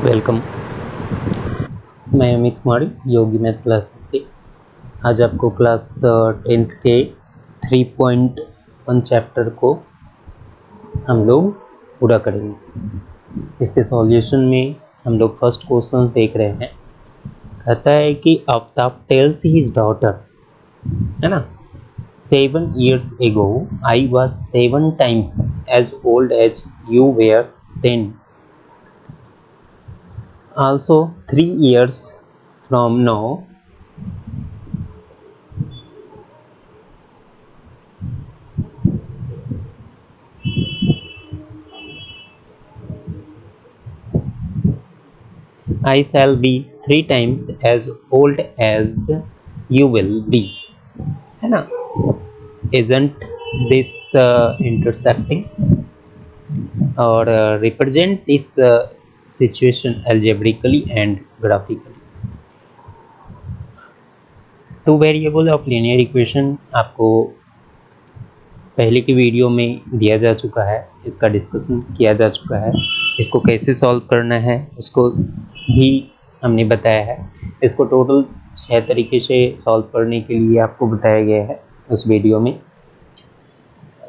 Welcome. मैं Amit Kumar Yogi math classes से आज आपको क्लास 10th के 3.1 चैप्टर को हम लोग पूरा करेंगे। इसके सॉल्यूशन में हम लोग फर्स्ट क्वेश्चन देख रहे हैं। कहता है कि आफ्ताब टेल्स हिज डॉटर, है ना, 7 years ago I was 7 times as old as you were then. Also 3 years from now I shall be 3 times as old as you will be, है ना। Isn't this intersecting or represent this situation algebraically and graphically? Two variable of linear equation आपको पहले की video में दिया जा चुका है, इसका डिस्कशन किया जा चुका है। इसको कैसे सॉल्व करना है उसको भी हमने बताया है। इसको टोटल 6 तरीके से सॉल्व करने के लिए आपको बताया गया है उस वीडियो में,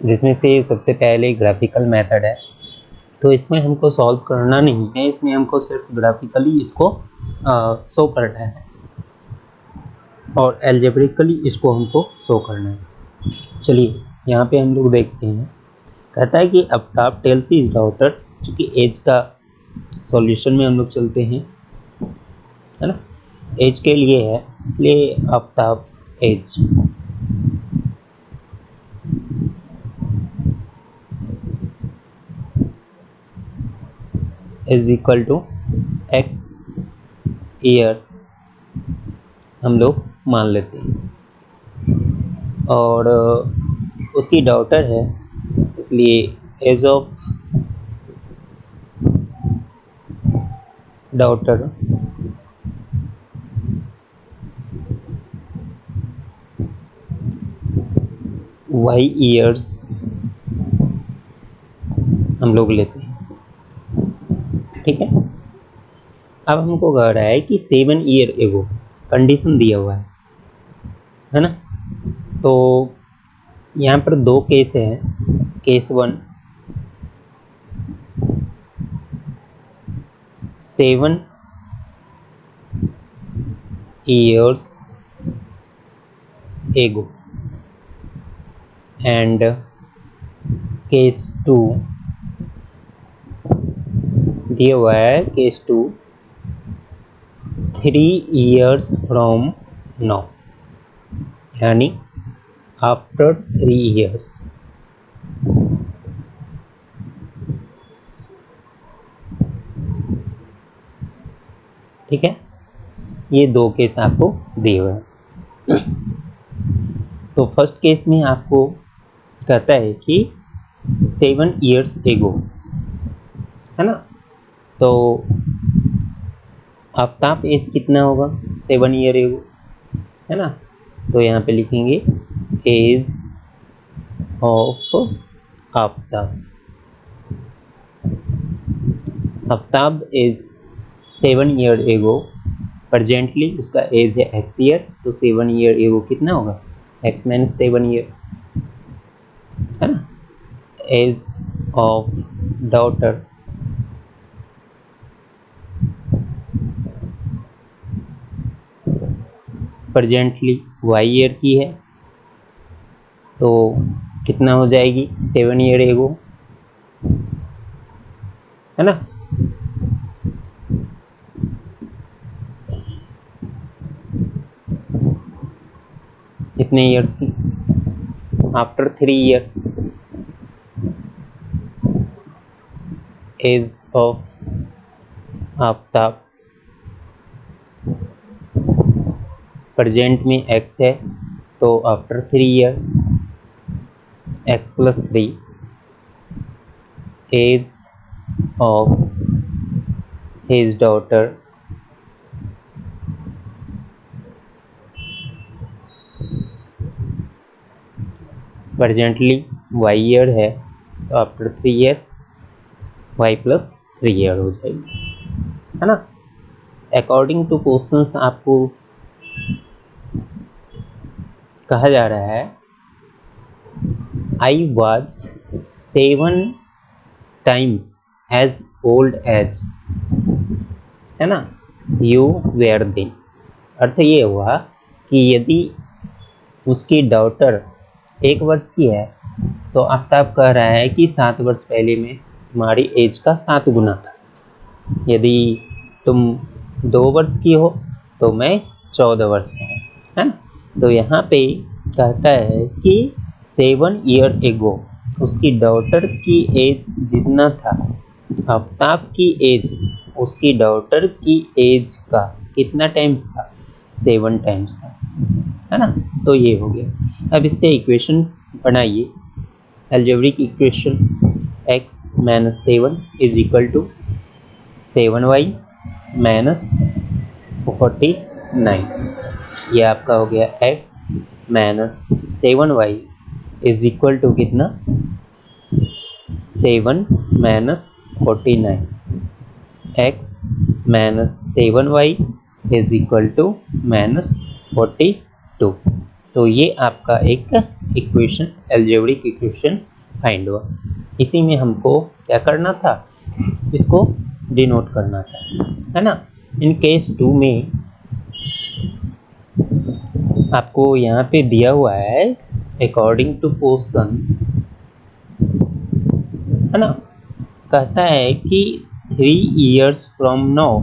जिसमें से सबसे पहले ग्राफिकल मेथड है। तो इसमें हमको सॉल्व करना नहीं है, इसमें हमको सिर्फ ग्राफिकली इसको शो करना है और एल्जेब्रिकली इसको हमको शो करना है। चलिए यहाँ पे हम लोग देखते हैं। कहता है कि आफ्ताब टेल्स हिज डॉटर, चूँकि एज का सॉल्यूशन में हम लोग चलते हैं, है ना, एज के लिए है इसलिए Aftab age is equal to x year हम लोग मान लेते हैं और उसकी डॉटर है इसलिए age of daughter y years हम लोग लेते हैं। ठीक है, अब हमको कह रहा है कि 7 ईयर एगो कंडीशन दिया हुआ है ना। तो यहाँ पर दो केस हैं। Case 1 7 years ago and case 2 दिया हुआ है, केस 2 3 years from now, यानी आफ्टर 3 years। ठीक है, ये दो केस आपको दिए हुए हैं। तो फर्स्ट केस में आपको कहता है कि 7 years ago, है ना। तो आफ्ताब एज कितना होगा 7 ईयर एगो, है ना। तो यहाँ पे लिखेंगे age of Aftab. Aftab age 7 year ago, presently उसका एज है एक्स ईयर, तो 7 ईयर एगो कितना होगा एक्स माइनस 7 ईयर, है ना। Age of daughter presently y year की है, तो कितना हो जाएगी 7 ईयर एगो, है ना। कितने ईयर्स की after 3 year, age of Aftab present में एक्स है, तो after 3 year x plus 3, age of his daughter presently y year है, तो after 3 year y plus 3 year हो जाएगी। है ना। अकॉर्डिंग टू क्वेश्चंस आपको कहा जा रहा है I was 7 times age old age, है ना, यू वेयर देन। अर्थ ये हुआ कि यदि उसकी डॉटर 1 वर्ष की है तो आफ्ताब कह रहा है कि 7 वर्ष पहले में तुम्हारी एज का 7 गुना था। यदि तुम 2 वर्ष की हो तो मैं 14 वर्ष का हूँ, है ना। तो यहाँ पे कहता है कि 7 ईयर एगो उसकी डॉटर की एज जितना था, आफ्ताब की एज उसकी डॉटर की एज का कितना टाइम्स था, 7 टाइम्स था, है ना। तो ये हो गया। अब इससे इक्वेशन बनाइए, algebraic equation x - 7 is equal to 7y - 49। ये आपका हो गया x - 7y is equal to कितना, 7 - 49। x - 7y is equal to -42। तो ये आपका एक इक्वेशन, अलजेब्रिक इक्वेशन फाइंड हुआ। इसी में हमको क्या करना था, इसको डिनोट करना था, है ना। इन केस 2 में आपको यहाँ पे दिया हुआ है अकॉर्डिंग टू क्वेश्चन, है ना। कहता है कि 3 years from now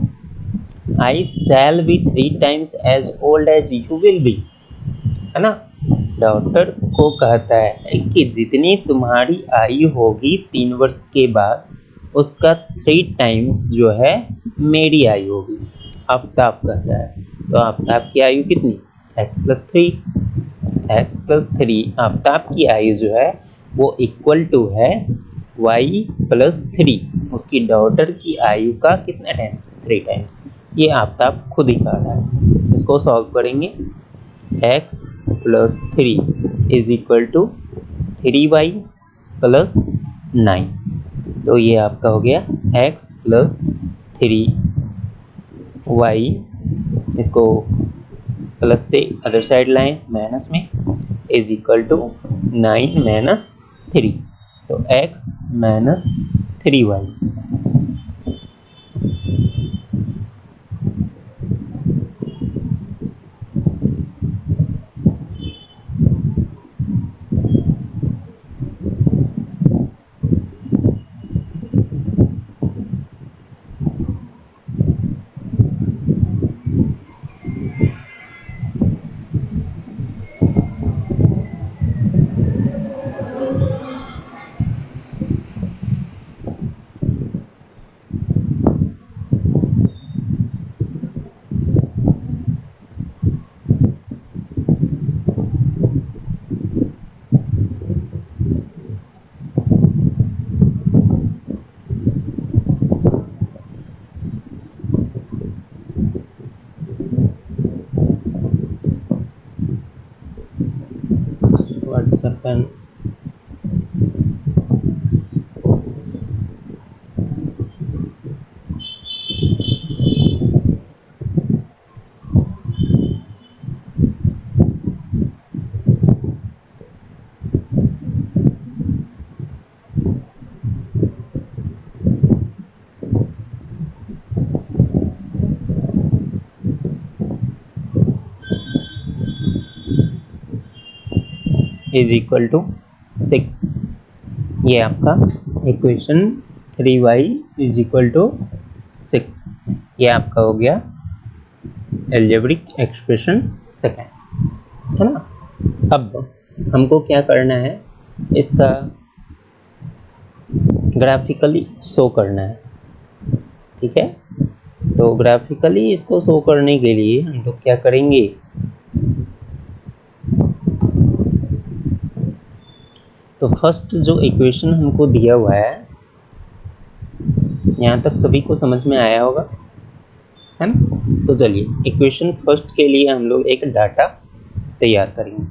I shall be 3 times as old as you will be, है ना। डॉक्टर को कहता है कि जितनी तुम्हारी आयु होगी 3 वर्ष के बाद, उसका 3 टाइम्स जो है मेरी आयु होगी। आफ्ताब कहता है, तो आफ्ताब की आयु कितनी, x + 3 आफ्ताब की आयु जो है वो इक्वल टू है y + 3 उसकी डॉटर की आयु का कितना टाइम्स, 3 टाइम्स। ये आफ्ताब खुद ही कह रहा है। इसको सॉल्व करेंगे, x + 3 is equal to 3y + 9। तो ये आपका हो गया x + 3y, इसको प्लस से अदर साइड लाएं माइनस में, इज इक्वल टू 9 - 3। तो x - 3y। WhatsApp is equal to 6। ये आपका equation 3y is equal to 6, ये आपका हो गया अलजेब्रिक एक्सप्रेशन सेकंड, है ना। अब हमको क्या करना है, इसका ग्राफिकली शो करना है, ठीक है। तो ग्राफिकली इसको शो करने के लिए हम लोग क्या करेंगे, तो फर्स्ट जो इक्वेशन हमको दिया हुआ है, यहाँ तक सभी को समझ में आया होगा, है ना। तो चलिए इक्वेशन फर्स्ट के लिए हम लोग एक डाटा तैयार करेंगे।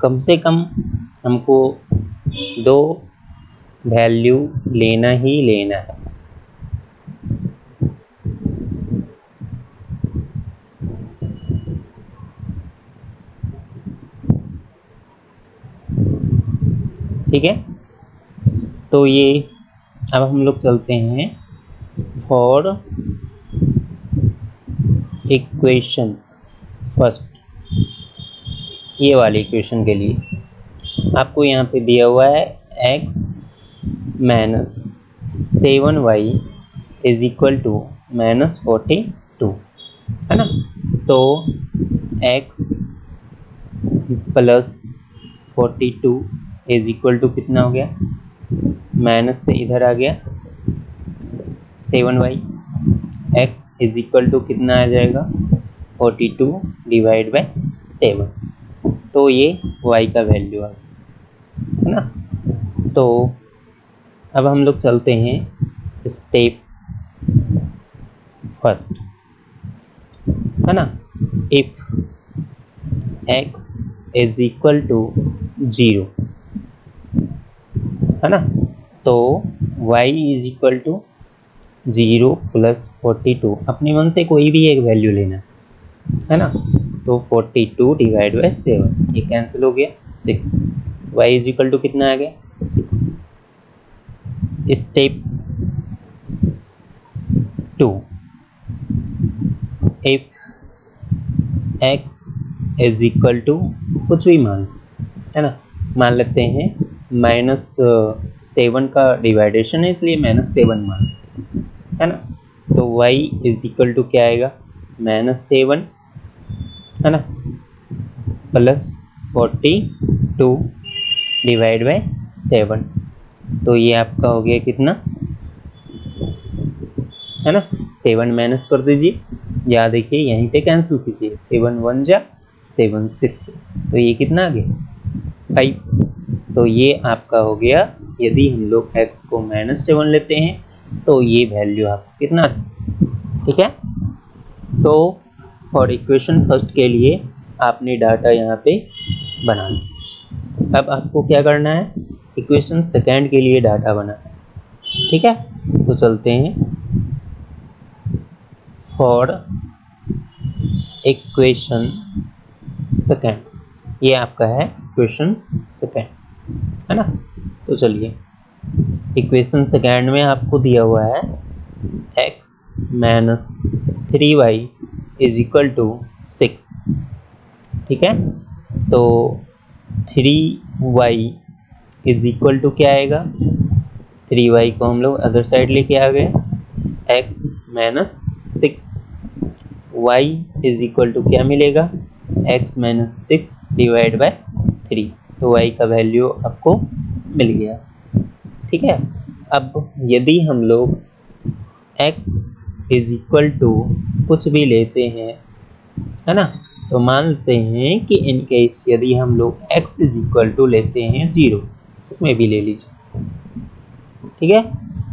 कम से कम हमको 2 वैल्यू लेना ही लेना है। ठीक है, तो ये अब हम लोग चलते हैं फॉर इक्वेशन फर्स्ट, ये वाली इक्वेशन के लिए आपको यहाँ पे दिया हुआ है x minus 7y is equal to -42, है ना। तो x plus 42 is equal to कितना हो गया, माइनस से इधर आ गया 7y, x is equal to कितना आ जाएगा 42 डिवाइड बाय 7, तो ये y का वैल्यू है ना। तो अब हम लोग चलते हैं स्टेप फर्स्ट, है ना। If x is equal to 0, है ना, तो y is equal to 0 plus 42, अपने मन से कोई भी एक वैल्यू लेना, है ना। तो 42 डिवाइड बाय 7, ये कैंसिल हो गया 6, y इज इक्वल टू कितना आ गया 6। Step 2, if x is equal to कुछ भी मान, है ना, मान लेते हैं -7 का डिवाइडेशन है इसलिए -7 मान, है ना। तो y इज इक्वल टू क्या आएगा -7, है ना, प्लस 42 डिवाइड बाय 7, तो ये आपका हो गया कितना, है ना। 7 माइनस कर दीजिए, या देखिए यहीं पे कैंसिल कीजिए, 7 1 जा 7 6, तो ये कितना आ गया 5। तो ये आपका हो गया, यदि हम लोग x को -7 लेते हैं तो ये वैल्यू आपको कितना, ठीक है। तो फॉर इक्वेशन फर्स्ट के लिए आपने डाटा यहाँ पे बनाना, अब आपको क्या करना है, इक्वेशन सेकेंड के लिए डाटा बनाना, ठीक है। तो चलते हैं फॉर इक्वेशन सेकेंड, ये आपका है इक्वेशन सेकेंड, है ना। तो चलिए इक्वेशन सेकेंड में आपको दिया हुआ है x minus 3y is equal to 6, ठीक है। तो 3y इज इक्वल टू क्या आएगा, 3y को हम लोग अदर साइड लेके आ गए, x minus 6, y is equal to क्या मिलेगा, x माइनस 6 डिवाइड बाय 3, तो y का वैल्यू आपको मिल गया, ठीक है। अब यदि हम लोग x इज इक्वल टू कुछ भी लेते हैं, है ना, तो मानते हैं कि इन केस यदि हम लोग x इज इक्वल टू लेते हैं 0, इसमें भी ले लीजिए, ठीक है।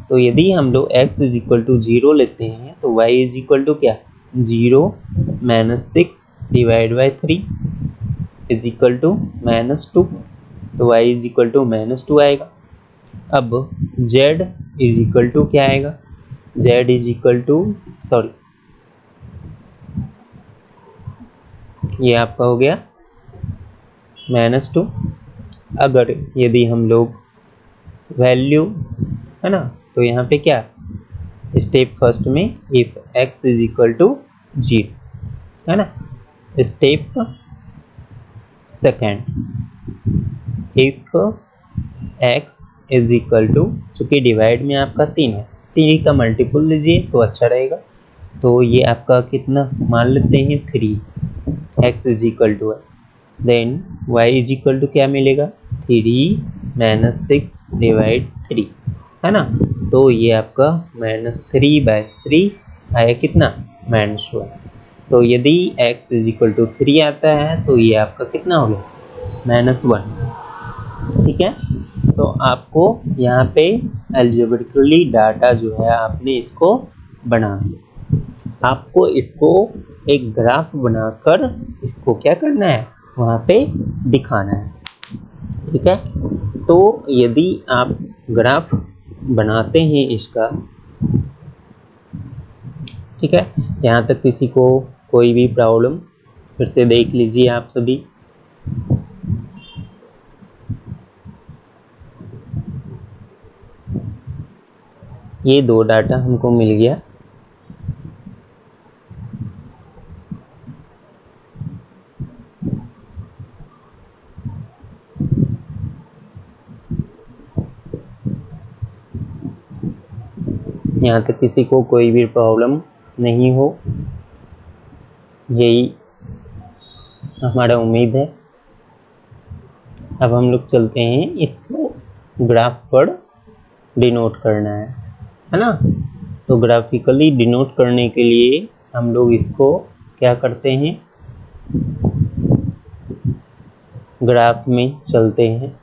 तो यदि हम लोग x इज इक्वल टू 0 लेते हैं तो y इज इक्वल टू क्या, 0 minus 6 divide by 3 is equal to -2, तो y इज इक्वल टू -2 आएगा। अब z इज इक्वल टू क्या आएगा, z is equal to sorry, ये आपका हो गया -2। अगर यदि हम लोग वैल्यू, है ना, तो यहाँ पे क्या, स्टेप फर्स्ट में if x is equal to 0, है ना। Step second, if x is equal to, चूंकि डिवाइड में आपका 3 है, 3 का मल्टीपल लीजिए तो अच्छा रहेगा, तो ये आपका कितना मान लेते हैं 3, x इज इक्वल टू है, then y is equal to क्या मिलेगा 3 माइनस 6 डिवाइड 3, है ना। तो ये आपका -3/3 आया कितना -1। तो यदि x इज इक्वल टू 3 आता है तो ये आपका कितना हो गया -1, ठीक है। तो आपको यहाँ पे एल्जेब्रिकली डाटा जो है आपने इसको बना दिया, आपको इसको एक ग्राफ बनाकर इसको क्या करना है वहाँ पे दिखाना है, ठीक है। तो यदि आप ग्राफ बनाते हैं इसका, ठीक है, यहाँ तक किसी को कोई भी प्रॉब्लम, फिर से देख लीजिए आप सभी। ये दो डाटा हमको मिल गया। यहाँ तक किसी को कोई भी प्रॉब्लम नहीं हो, यही हमारा उम्मीद है। अब हम लोग चलते हैं, इसको ग्राफ पर डिनोट करना है ना। तो ग्राफिकली डिनोट करने के लिए हम लोग इसको क्या करते हैं, ग्राफ में चलते हैं।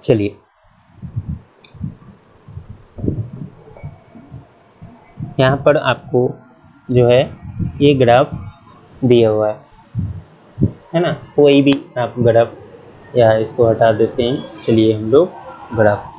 चलिए, यहाँ पर आपको जो है ये ग्राफ दिया हुआ है ना। कोई भी आप ग्राफ, या इसको हटा देते हैं। चलिए हम लोग ग्राफ,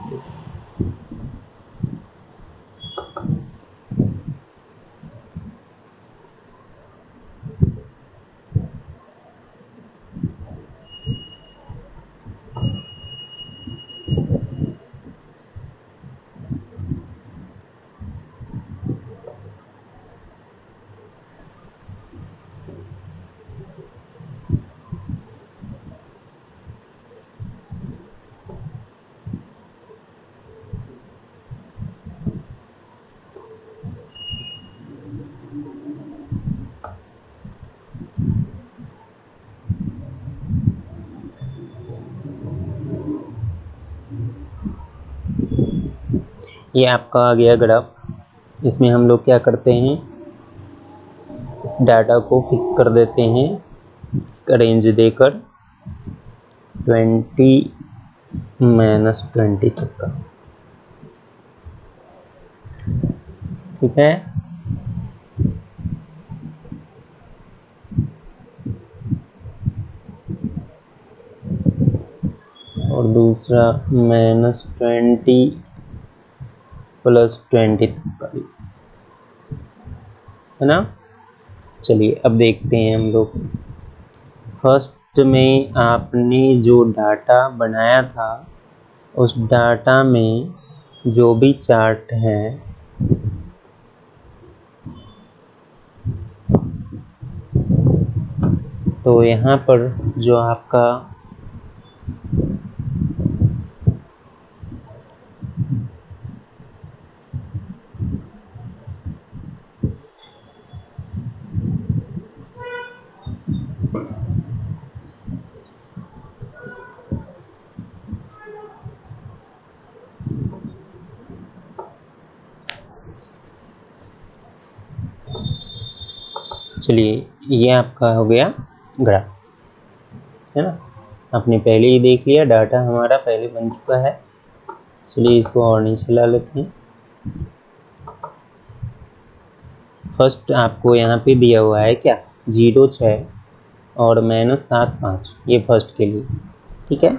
ये आपका आ गया ग्राफ। इसमें हम लोग क्या करते हैं, इस डाटा को फिक्स कर देते हैं रेंज देकर 20 - 20 तक का, ठीक है। और दूसरा -20 + 20 तक का, है ना। चलिए अब देखते हैं हम लोग। फर्स्ट में आपने जो डाटा बनाया था, उस डाटा में जो भी चार्ट है, तो यहाँ पर जो आपका चलिए ये आपका हो गया ग्राफ, है ना। आपने पहले ही देख लिया, डाटा हमारा पहले बन चुका है। चलिए इसको और नीचे ला लेते हैं। फर्स्ट आपको यहाँ पे दिया हुआ है क्या, 0,6 और -7,5, ये फर्स्ट के लिए, ठीक है।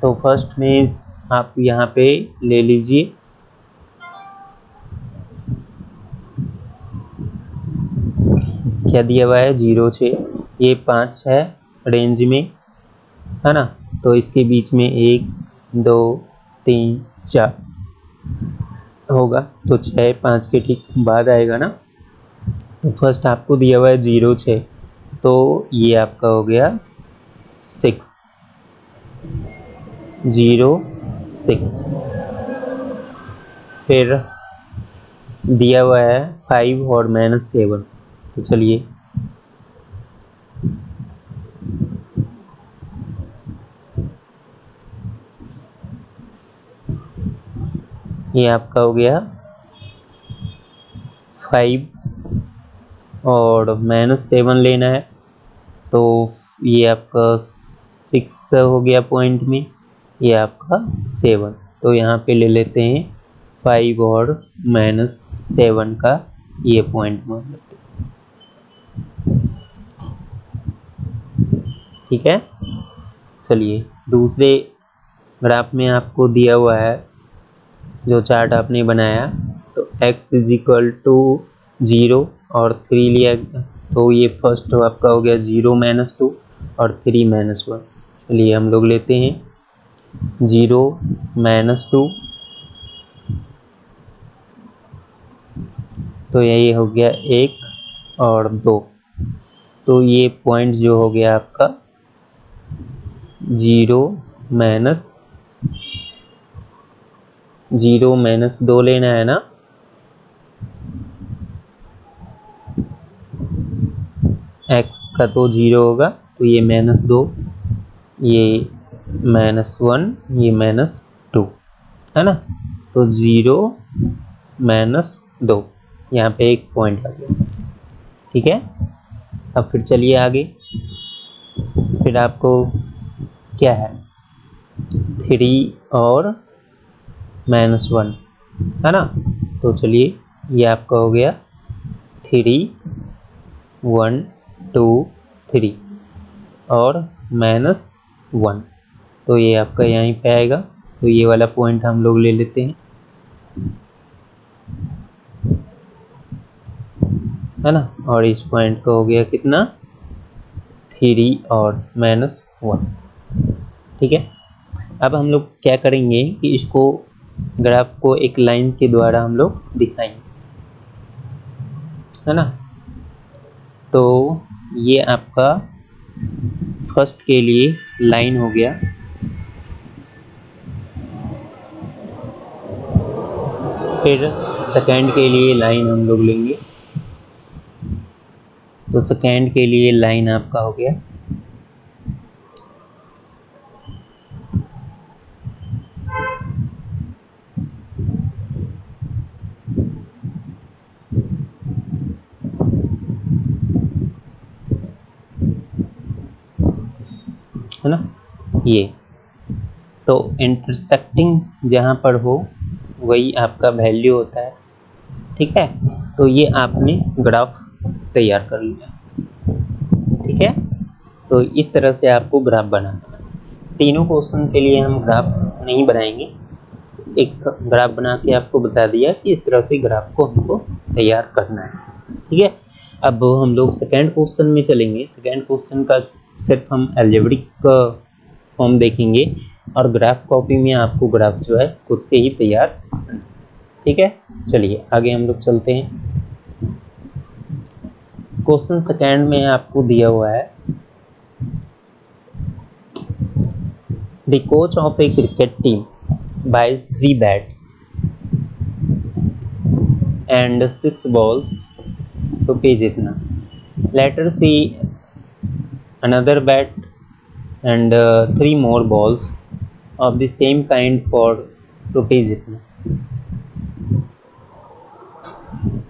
तो फर्स्ट में आप यहाँ पे ले लीजिए, क्या दिया हुआ है, 0,6, ये 5 है रेंज में, है ना। तो इसके बीच में 1 2 3 4 होगा, तो 6 5 के ठीक बाद आएगा ना। तो फर्स्ट आपको दिया हुआ है 0,6, तो ये आपका हो गया 6, 0,6। फिर दिया हुआ है 5 और -7, तो चलिए ये आपका हो गया 5 और -7 लेना है, तो ये आपका 6 हो गया पॉइंट में, ये आपका 7, तो यहाँ पे ले लेते हैं 5 और -7 का ये पॉइंट मान लेते हैं। ठीक है, चलिए दूसरे ग्राफ में आपको दिया हुआ है जो चार्ट आपने बनाया, तो x इज इक्वल टू 0 और 3 लिया, तो ये फर्स्ट आपका हो गया 0 -2 और 3 -1। चलिए हम लोग लेते हैं 0 -2, तो यही हो गया 1 और 2, तो ये पॉइंट जो हो गया आपका 0 -2 लेना है ना, x का तो 0 होगा, तो ये -2, ये -1, ये -2 है ना, तो 0 -2, यहाँ पे एक पॉइंट आ गया। ठीक है, अब फिर चलिए आगे, फिर आपको क्या है 3 और -1 है ना, तो चलिए ये आपका हो गया 3 1 2 3 और -1, तो ये आपका यहीं पे आएगा, तो ये वाला पॉइंट हम लोग ले लेते हैं, है ना, और इस पॉइंट का हो गया कितना 3 और -1। ठीक है, अब हम लोग क्या करेंगे कि इसको ग्राफ को एक लाइन के द्वारा हम लोग दिखाएंगे, है ना, तो ये आपका फर्स्ट के लिए लाइन हो गया, फिर सेकंड के लिए लाइन हम लोग लेंगे, तो सेकंड के लिए लाइन आपका हो गया, है ना, ये तो इंटरसेक्टिंग जहाँ पर हो वही आपका वैल्यू होता है। ठीक है, तो ये आपने ग्राफ तैयार कर लिया। ठीक है, तो इस तरह से आपको ग्राफ बनाना है। तीनों क्वेश्चन के लिए हम ग्राफ नहीं बनाएंगे, एक ग्राफ बना के आपको बता दिया कि इस तरह से ग्राफ को हमको तैयार करना है। ठीक है, अब हम लोग सेकेंड क्वेश्चन में चलेंगे। सेकेंड क्वेश्चन का सिर्फ हम अलजेब्रिक फॉर्म देखेंगे और ग्राफ कॉपी में आपको ग्राफ जो है खुद से ही तैयार करना है। ठीक है, चलिए आगे हम लोग चलते हैं। क्वेश्चन सेकेंड में आपको दिया हुआ है, the coach of a cricket team buys 3 bats and 6 balls, rupees इतना। Later she another bat and 3 more balls of the same kind for rupees इतना।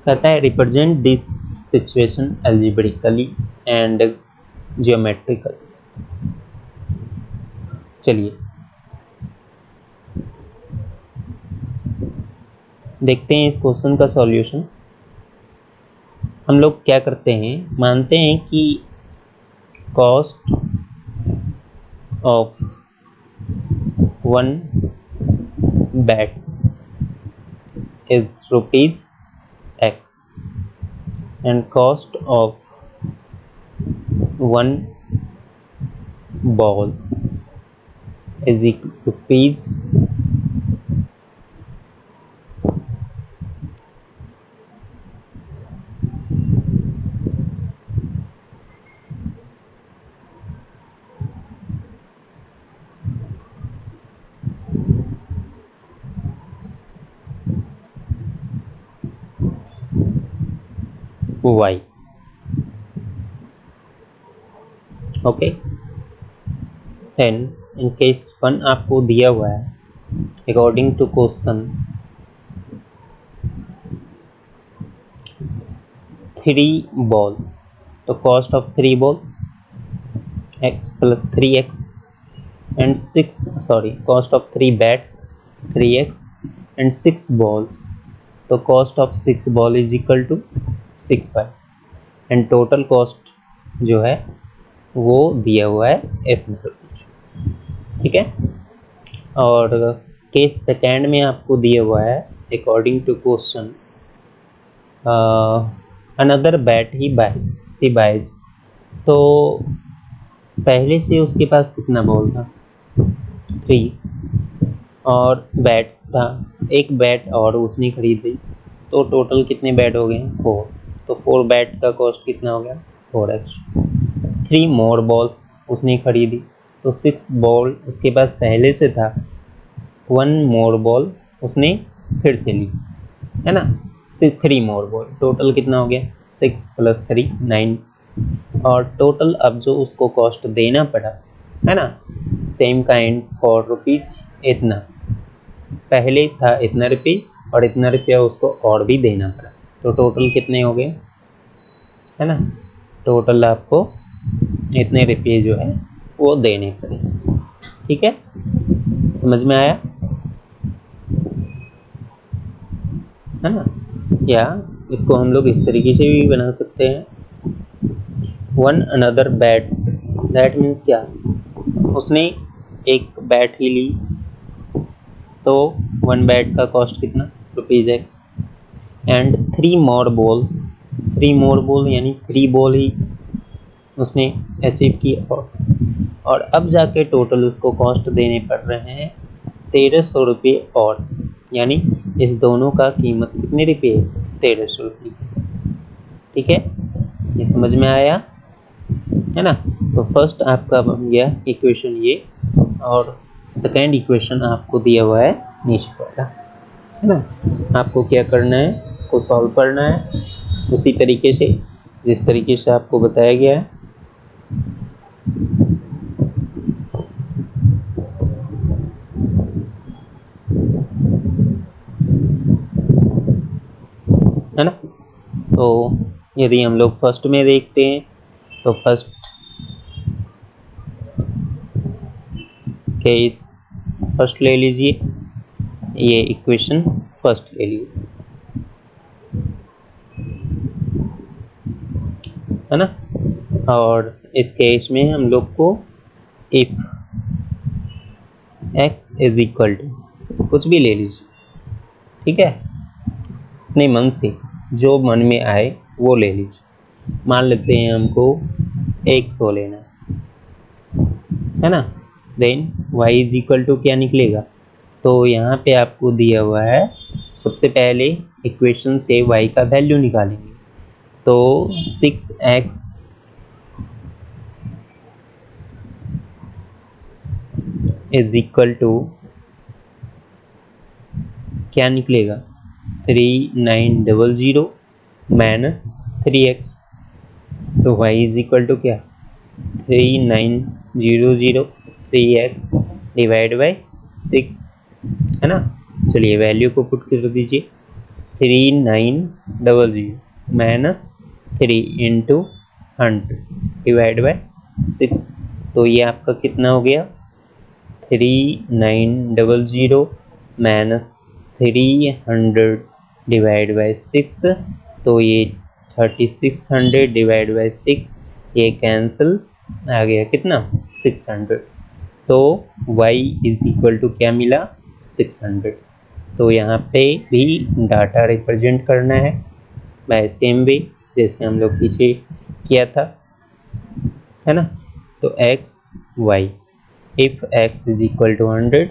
कहता है represent this situation algebraically and geometrically. चलिए देखते हैं इस क्वेश्चन का solution. हम लोग क्या करते हैं, मानते हैं कि cost of 1 bats is rupees x and cost of 1 ball is equal to rupees y। Okay, then in case 1 आपको दिया हुआ है, अकॉर्डिंग टू क्वेश्चन 3 बॉल, तो cost of 3 ball x plus 3x and 6 cost of 3 bats 3x and 6 balls, तो cost of 6 ball is equal to 6y and total cost जो है वो दिया हुआ है 800 रुपीज। ठीक है, और केस सेकेंड में आपको दिया हुआ है according to question another bat he buys, तो पहले से उसके पास कितना बॉल था 3 और बैट था, एक बैट और उसने खरीदी, तो टोटल कितने बैट हो गए 4, तो 4 बैट का कॉस्ट कितना हो गया 4x। 3 मोर बॉल्स उसने खरीदी, तो 6 बॉल उसके पास पहले से था, 1 मोर बॉल उसने फिर से ली, है ना, 3 मोर बॉल, टोटल कितना हो गया 6 प्लस 3 9, और टोटल अब जो उसको कॉस्ट देना पड़ा, है ना, सेम काइंड फॉर रुपीज इतना, पहले था इतना रुपये और इतना रुपया उसको और भी देना पड़ा, तो टोटल कितने हो गए, है ना, टोटल आपको इतने रुपये जो है वो देने पड़े। ठीक है, समझ में आया, है ना, या इसको हम लोग इस तरीके से भी बना सकते हैं, one another bats, that means क्या, उसने एक बैट ही ली, तो 1 बैट का कॉस्ट कितना rupees x and 3 more balls, 3 more ball यानी 3 बॉल ही उसने अचीव की, और अब जाके टोटल उसको कॉस्ट देने पड़ रहे हैं 1300 रुपये, और यानी इस दोनों का कीमत कितने रुपये 1300 रुपये। ठीक है, ये समझ में आया, है ना, तो फर्स्ट आपका बन गया इक्वेशन ये, और सेकेंड इक्वेशन आपको दिया हुआ है नीचे वाला, है ना, आपको क्या करना है, इसको सॉल्व करना है उसी तरीके से जिस तरीके से आपको बताया गया है ना। तो यदि हम लोग फर्स्ट में देखते हैं, तो फर्स्ट केस फर्स्ट ले लीजिए, ये इक्वेशन फर्स्ट ले लीजिए, है ना, और इस केस में हम लोग को if x is equal to कुछ भी ले लीजिए, ठीक है, अपने मन से जो मन में आए वो ले लीजिए, मान लेते हैं हमको 100 लेना है ना, then y is equal to क्या निकलेगा, तो यहाँ पे आपको दिया हुआ है, सबसे पहले इक्वेशन से y का वैल्यू निकालेंगे, तो 6x इज इक्वल टू क्या निकलेगा 3900 माइनस 3x, तो y इज इक्वल टू क्या 3900 3x डिवाइड बाई 6, है ना, चलिए वैल्यू को पुट कर दीजिए, 3900 माइनस 3 इंटू 100 डिवाइड बाई 6, तो ये आपका कितना हो गया 3900 माइनस 300 डिवाइड बाई 6, तो ये 3600 डिवाइड बाई 6, ये कैंसिल आ गया कितना 600, तो y इज इक्वल टू क्या मिला 600, तो यहाँ पे भी डाटा रिप्रेजेंट करना है बाय सेम वे जैसे हम लोग पीछे किया था, है ना, तो x y, if x is equal to 100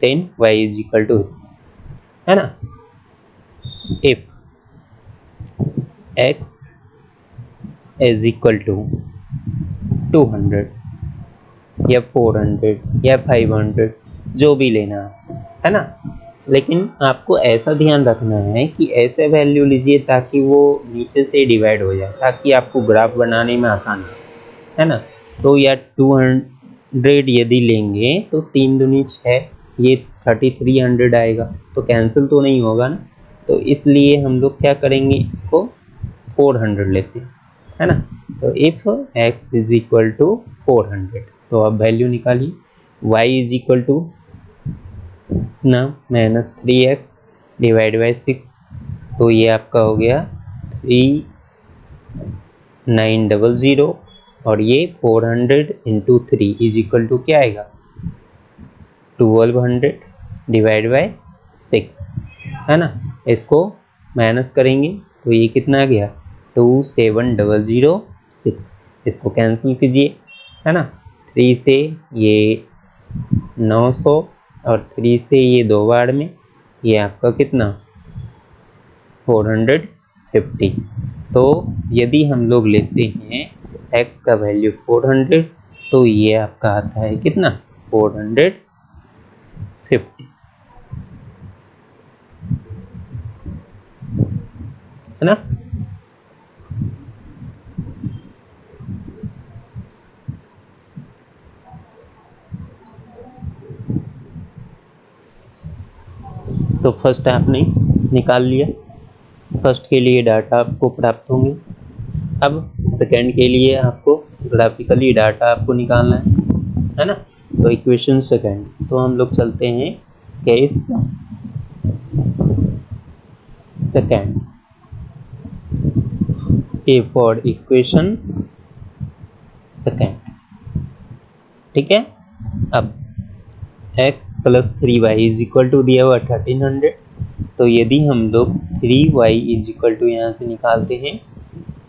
then y is equal to, है ना, if x is equal to 200 या 400 या 500 जो भी लेना है ना, लेकिन आपको ऐसा ध्यान रखना है कि ऐसे वैल्यू लीजिए ताकि वो नीचे से डिवाइड हो जाए, ताकि आपको ग्राफ बनाने में आसान हो, है ना, तो या 200 यदि लेंगे तो 3 दूनी 6, ये 3300 आएगा, तो कैंसिल तो नहीं होगा ना, तो इसलिए हम लोग क्या करेंगे, इसको 400 लेते हैं, है ना। तो if x is equal to 400, तो अब वैल्यू निकालिए। y इज इक्वल टू ना -3x डिवाइड बाई 6, तो ये आपका हो गया 3900, और ये 400 इंटू 3 इज इक्वल टू क्या आएगा 1200 डिवाइड बाई 6, है ना। इसको माइनस करेंगे तो ये कितना आ गया 27006, इसको कैंसिल कीजिए, है ना। 3 से ये 900 और 3 से ये 2 बार में ये आपका कितना 450। तो यदि हम लोग लेते हैं x का वैल्यू 400, तो ये आपका आता है कितना 450, है ना। तो फर्स्ट आपने निकाल लिया, फर्स्ट के लिए डाटा आपको प्राप्त होंगे। अब सेकंड के लिए आपको ग्राफिकली डाटा आपको निकालना है ना। तो इक्वेशन सेकंड, तो हम लोग चलते हैं case second, a for equation second, ठीक है। अब x plus 3y is equal to दिया हुआ 1300, तो यदि हम लोग 3y इज इक्वल टू यहाँ से निकालते हैं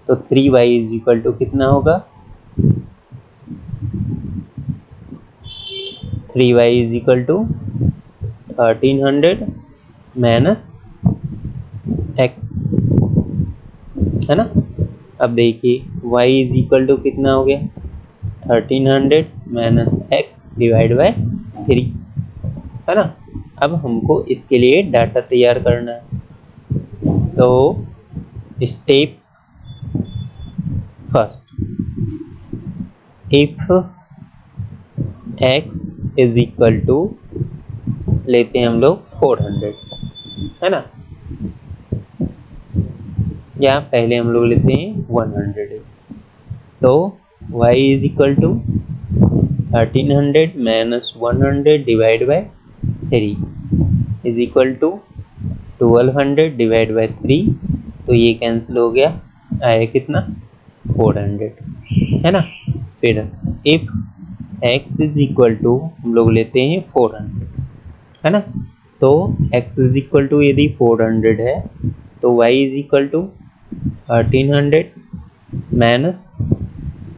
तो 3y इज इक्वल टू कितना होगा 3y is equal to 1300 minus x, है ना। अब देखिए y इज इक्वल टू कितना हो गया 1300 माइनस x डिवाइड बाय 3, है ना। अब हमको इसके लिए डाटा तैयार करना है, तो step first, if x is equal to लेते हैं हम लोग 400, है ना, या पहले हम लोग लेते हैं 100, तो y is equal to 1300 minus 100 divide by 3 is equal to 1200 divide by 3, तो ये कैंसिल हो गया, आया कितना 400, है ना। फिर if x is equal to हम लोग लेते हैं 400, है ना। तो x इज इक्वल टू यदि 400 है तो y is equal to 1300 minus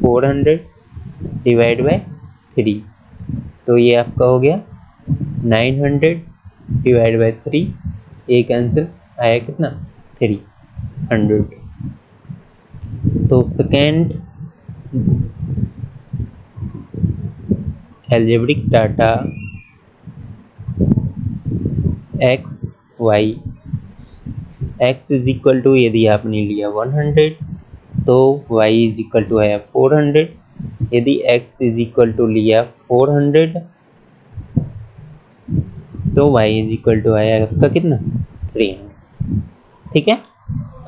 400 divide by 3, तो ये आपका हो गया 900 डिवाइड बाय 3, ये कैंसिल, आया कितना 300। तो second algebraic data x y, x is equal to यदि आपने लिया 100 तो y इज इक्वल टू आया 400, यदि x इज इक्वल टू लिया 400 तो y इज इक्वल टू आया आपका कितना 300, ठीक है।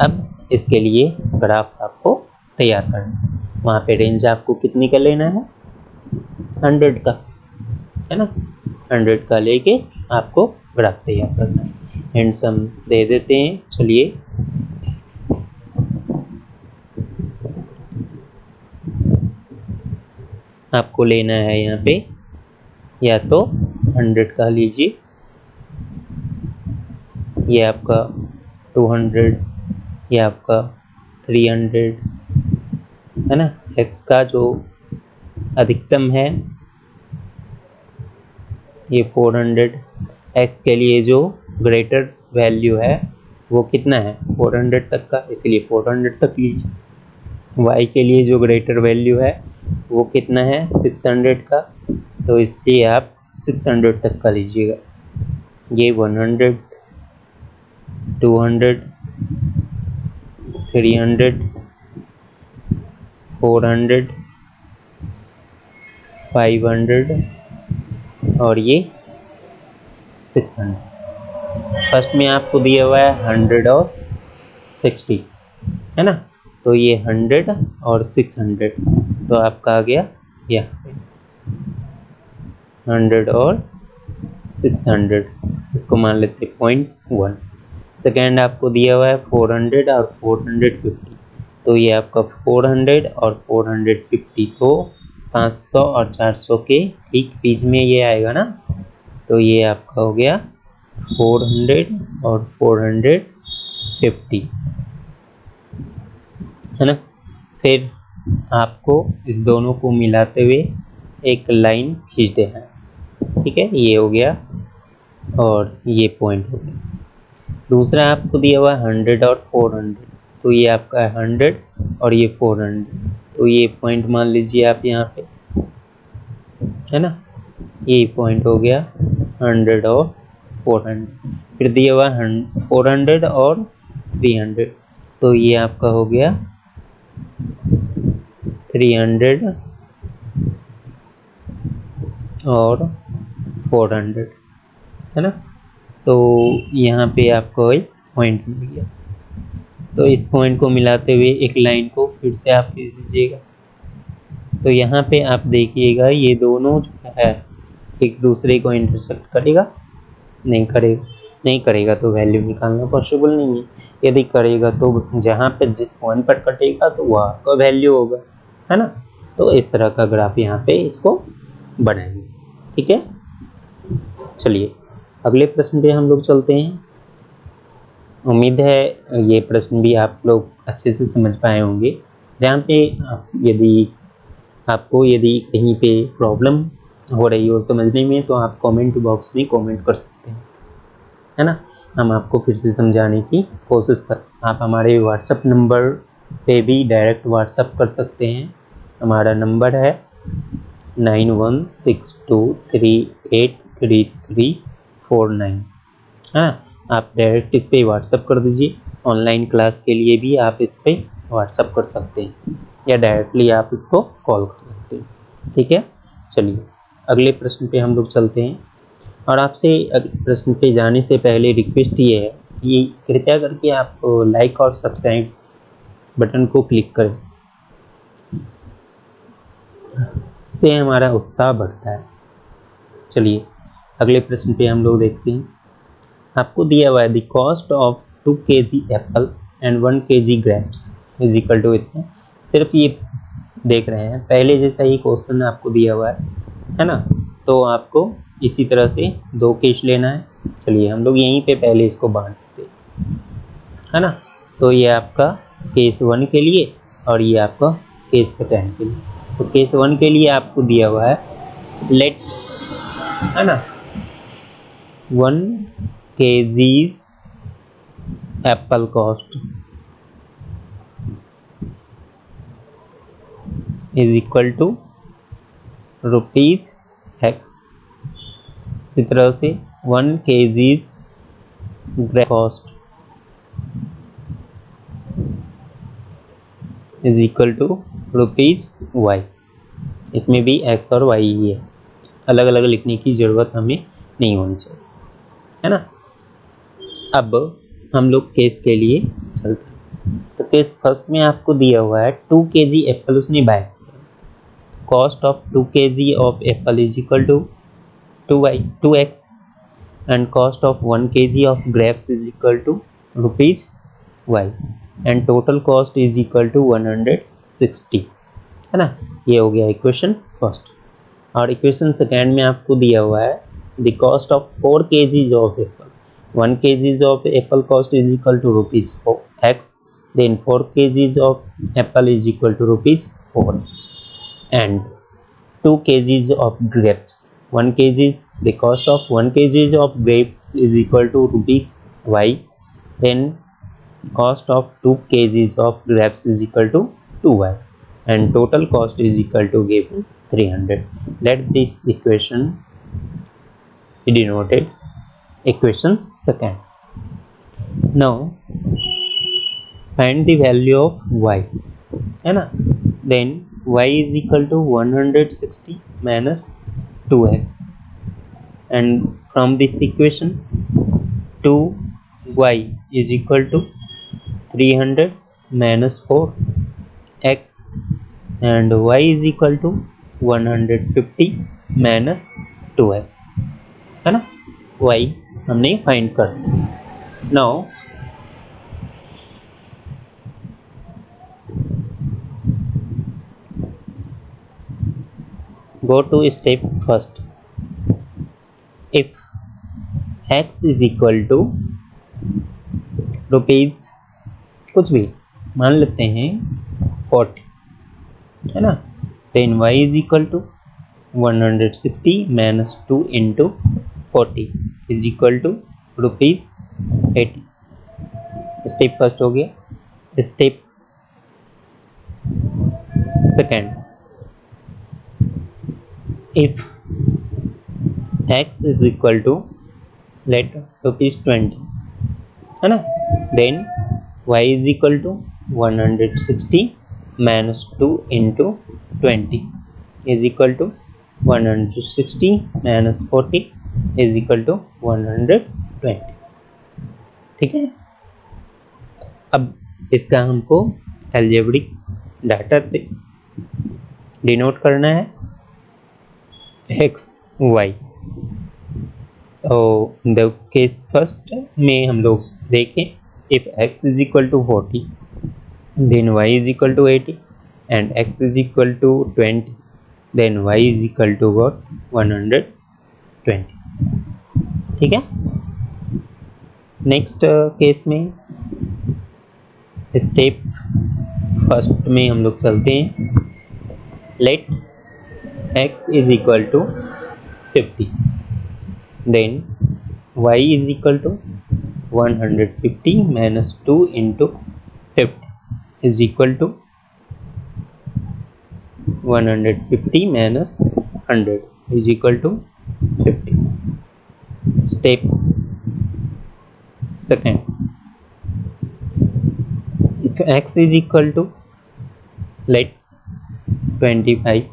अब इसके लिए ग्राफ आपको तैयार करना है, वहाँ पे रेंज आपको कितनी का लेना है 100 का, है ना। 100 का लेके आपको ग्राफ तैयार करना है। हिंट्स हम दे देते हैं, चलिए आपको लेना है यहाँ पे या तो 100 का लीजिए, ये आपका 200, ये आपका 300, है ना। x का जो अधिकतम है ये 400, x के लिए जो ग्रेटर वैल्यू है वो कितना है 400 तक का, इसलिए 400 तक लीजिए। y के लिए जो ग्रेटर वैल्यू है वो कितना है 600 का, तो इसलिए आप 600 तक का लीजिएगा। ये 100, 200, 300, 400, 500 और ये 600। फर्स्ट में आपको दिया हुआ है 100 और 60, है ना। तो ये 100 और 600, तो आपका आ गया यहाँ पे 100 और 600, इसको मान लेते 0.1। सेकेंड आपको दिया हुआ है 400 और 450, तो ये आपका 400 और 450, तो 500 और 400 के ठीक बीच में ये आएगा ना, तो ये आपका हो गया 400 और 450, है ना। फिर आपको इस दोनों को मिलाते हुए एक लाइन खींच देना है, ठीक है, ये हो गया और ये पॉइंट हो गया। दूसरा आपको दिया हुआ है 100 और 400, तो ये आपका है 100 और ये 400, तो ये पॉइंट मान लीजिए आप यहाँ पे, है ना, ये पॉइंट हो गया 100 और 400। फिर दिया हुआ 400 और 300, तो ये आपका हो गया 300 और 400, है ना। तो यहाँ पे आपको एक पॉइंट मिल गया, तो इस पॉइंट को मिलाते हुए एक लाइन को फिर से आप खींच दीजिएगा। तो यहाँ पे आप देखिएगा ये दोनों जो है एक दूसरे को इंटरसेक्ट करेगा, नहीं करेगा, नहीं करेगा तो वैल्यू निकालना पॉसिबल नहीं है। यदि करेगा तो जहाँ पे जिस पॉइंट पर कटेगा तो वह आपका वैल्यू होगा, है ना। तो इस तरह का ग्राफ यहाँ पे इसको बनाएंगे, ठीक है। चलिए अगले प्रश्न पे हम लोग चलते हैं। उम्मीद है ये प्रश्न भी आप लोग अच्छे से समझ पाए होंगे। जहाँ पे यदि कहीं पे प्रॉब्लम हो रही हो समझने में, तो आप कमेंट बॉक्स में कमेंट कर सकते हैं, है ना। हम आपको फिर से समझाने की कोशिश कर, आप हमारे व्हाट्सएप नंबर पे भी डायरेक्ट व्हाट्सएप कर सकते हैं। हमारा नंबर है 9162383349, हाँ, आप डायरेक्ट इस पर व्हाट्सएप कर दीजिए। ऑनलाइन क्लास के लिए भी आप इस पर व्हाट्सएप कर सकते हैं या डायरेक्टली आप इसको कॉल कर सकते हैं, ठीक है। चलिए अगले प्रश्न पे हम लोग चलते हैं। और आपसे अगले प्रश्न पे जाने से पहले रिक्वेस्ट ये है कि कृपया करके आप लाइक और सब्सक्राइब बटन को क्लिक करें, इससे हमारा उत्साह बढ़ता है। चलिए अगले प्रश्न पे हम लोग देखते हैं। आपको दिया हुआ है the cost of 2 kg apple and 1 kg grapes is equal to इतना। सिर्फ ये देख रहे हैं, पहले जैसा ही क्वेश्चन आपको दिया हुआ है ना। तो आपको इसी तरह से 2 केस लेना है। चलिए हम लोग यहीं पे पहले इसको बांट देते हैं, है ना। तो ये आपका केस 1 के लिए और ये आपका केस सेकेंड के लिए। तो केस 1 के लिए आपको दिया हुआ है लेट, है ना, 1 kg apple cost is equal to ₹X। इसी तरह से 1 kg grape cost is equal to ₹Y। इसमें भी X और Y ही है, अलग अलग लिखने की जरूरत हमें नहीं होनी चाहिए, है ना। अब हम लोग केस के लिए चलते हैं। तो केस फर्स्ट में आपको दिया हुआ है 2 kg एप्पल उसने बाय किया। Cost of 2 kg of apple is equal to 2x and cost of 1 kg of grapes is equal to ₹Y and total cost is equal to 160, है ना। ये हो गया इक्वेशन फर्स्ट। और इक्वेशन सेकेंड में आपको दिया हुआ है the cost of 4 kg of Apple, 1 kg of apple cost is equal to ₹X, then 4 kg of apple is equal to ₹4x and 2 kg of grapes, 1 kg, the cost of 1 kg of grapes is equal to ₹Y, then cost of 2 kg of grapes is equal to 2Y and total cost is equal to given 300. Let this equation be denoted equation second. Now find the value of Y, है ना। then Y is equal to 160 minus 2x and from this equation 2y is equal to 300 minus 4 x and y is equal to 150 minus 2x, है ना। y हमने find कर दिया। Now go to step first. If x is equal to rupees कुछ भी मान लेते हैं 40, है ना, then y is equal to 160 minus 2 into 40 is equal to rupees 80। Step first हो गया। Step second, if x is equal to let rupees 20, है ना, then y is equal to 160 minus 2 into 20 is equal to 160 minus 40 is equal to 120। ठीक है, अब इसका हमको algebraic data से डिनोट करना है x y। तो द केस फर्स्ट में हम लोग देखें, if x is equal to 40 then y is equal to 80 and x is equal to 20 then y is equal to what 120। ठीक है, नेक्स्ट केस में स्टेप फर्स्ट में हम लोग चलते हैं। Let x is equal to 50 then y is equal to 150 minus 2 into 50 is equal to 150 minus 100 is equal to 50। Step second, if x is equal to let 25,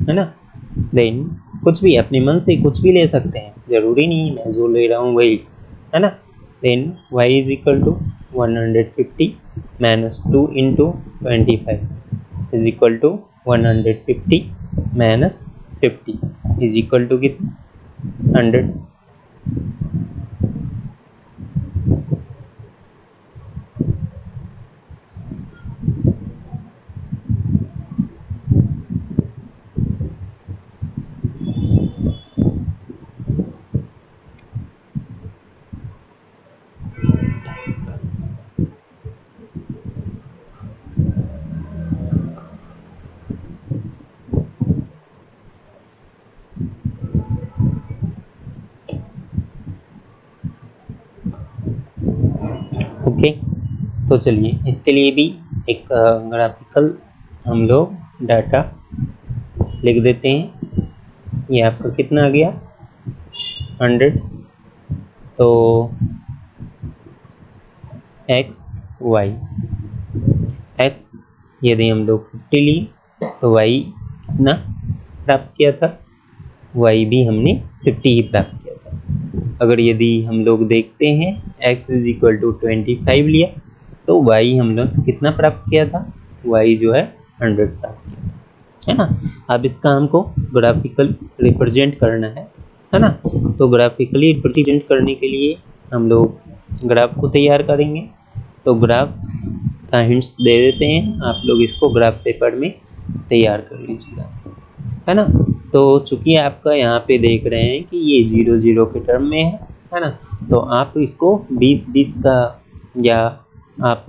है ना, then कुछ भी अपने मन से कुछ भी ले सकते हैं, जरूरी नहीं मैं जो ले रहा हूँ वही, है ना। Then y is equal to 150 minus 2 into 25 is equal to 150 minus 50 is equal to कितना 100। ओके, तो चलिए इसके लिए भी एक ग्राफिकल हम लोग डाटा लिख देते हैं। ये आपका कितना आ गया 100, तो x y, x यदि हम लोग 50 लिए तो y कितना प्राप्त किया था, y भी हमने 50 ही प्राप्त किया था। अगर यदि हम लोग देखते हैं x इज इक्वल टू 25 लिया तो y हम लोग कितना प्राप्त किया था, y जो है 100 प्राप्त किया था, है ना। अब इसका हमको ग्राफिकल रिप्रेजेंट करना है ना। तो ग्राफिकली रिप्रेजेंट करने के लिए हम लोग ग्राफ को तैयार करेंगे। तो ग्राफ का हिंट्स दे देते हैं, आप लोग इसको ग्राफ पेपर में तैयार कर लीजिएगा, है ना। तो चूंकि आपका यहाँ पे देख रहे हैं कि ये 0 0 के टर्म में है ना, तो आप इसको 20 20 का या आप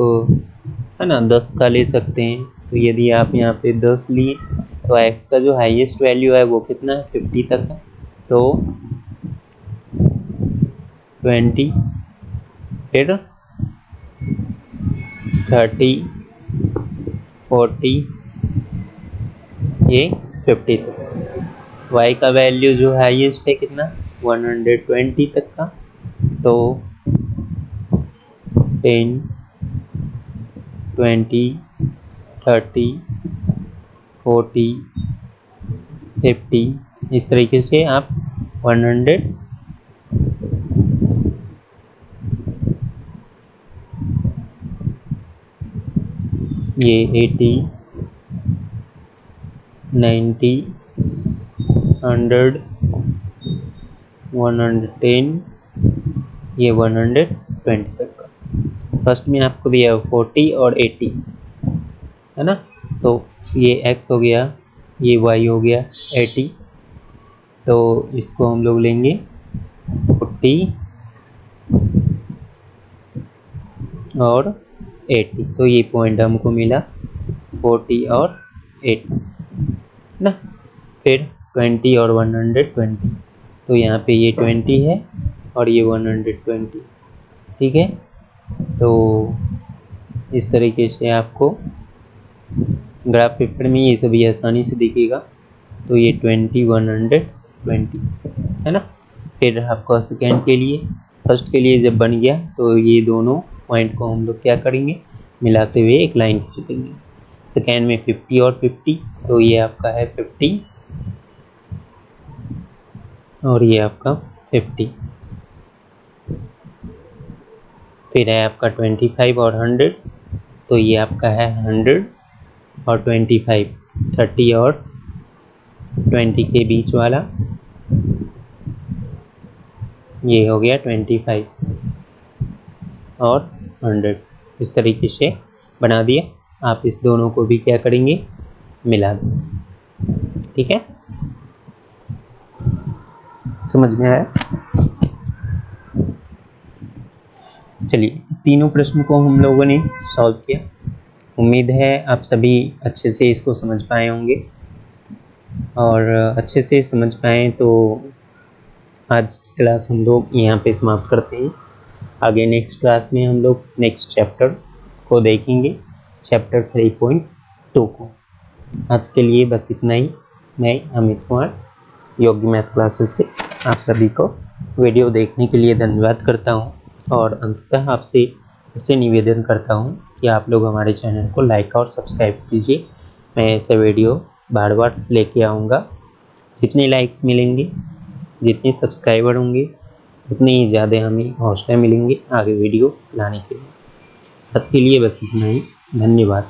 है ना 10 का ले सकते हैं। तो यदि आप यहाँ पे 10 लिए तो x का जो हाईएस्ट वैल्यू है वो कितना है 50 तक है, तो 20 फिर 30 40 ये 50 तक। y का वैल्यू जो हाईएस्ट है कितना 120 तक का, तो 10 20 30 40 50 इस तरीके से आप 100 . ये 80, 90, 100, 110, ये 120 तक का। फर्स्ट में आपको दिया 40 और 80 है ना, तो ये x हो गया, ये y हो गया 80, तो इसको हम लोग लेंगे 40 और 80, तो ये पॉइंट हमको मिला 40 और 80 ना। फिर 20 और 120, तो यहाँ पे ये 20 है और ये 120, ठीक है। तो इस तरीके से आपको ग्राफ पेपर में ये सभी आसानी से दिखेगा। तो ये 20, 120 है ना। फिर आपका सेकेंड के लिए, फर्स्ट के लिए जब बन गया तो ये दोनों पॉइंट को हम लोग क्या करेंगे, मिलाते हुए एक लाइन खींचेंगे। सेकेंड में 50 और 50, तो ये आपका है 50 और ये आपका 50। फिर है आपका 25 और 100, तो ये आपका है 100 और 25, 30 और 20 के बीच वाला, ये हो गया 25 और 100। इस तरीके से बना दिया। आप इस दोनों को भी क्या करेंगे, मिला देंगे, ठीक है। समझ में आया? चलिए, तीनों प्रश्न को हम लोगों ने सॉल्व किया। उम्मीद है आप सभी अच्छे से इसको समझ पाए होंगे, और अच्छे से समझ पाए तो आज की क्लास हम लोग यहाँ पे समाप्त करते हैं। आगे नेक्स्ट क्लास में हम लोग नेक्स्ट चैप्टर को देखेंगे, चैप्टर 3.2 को। आज के लिए बस इतना ही। मैं अमित कुमार, योगी मैथ क्लासेस से आप सभी को वीडियो देखने के लिए धन्यवाद करता हूँ, और अंततः आपसे फिर से निवेदन करता हूँ कि आप लोग हमारे चैनल को लाइक और सब्सक्राइब कीजिए। मैं ऐसे वीडियो बार बार लेके आऊँगा। जितने लाइक्स मिलेंगे, जितने सब्सक्राइबर होंगे, उतने ही ज़्यादा हमें हौसला मिलेंगे आगे वीडियो लाने के लिए। आज के लिए बस इतना ही। धन्यवाद।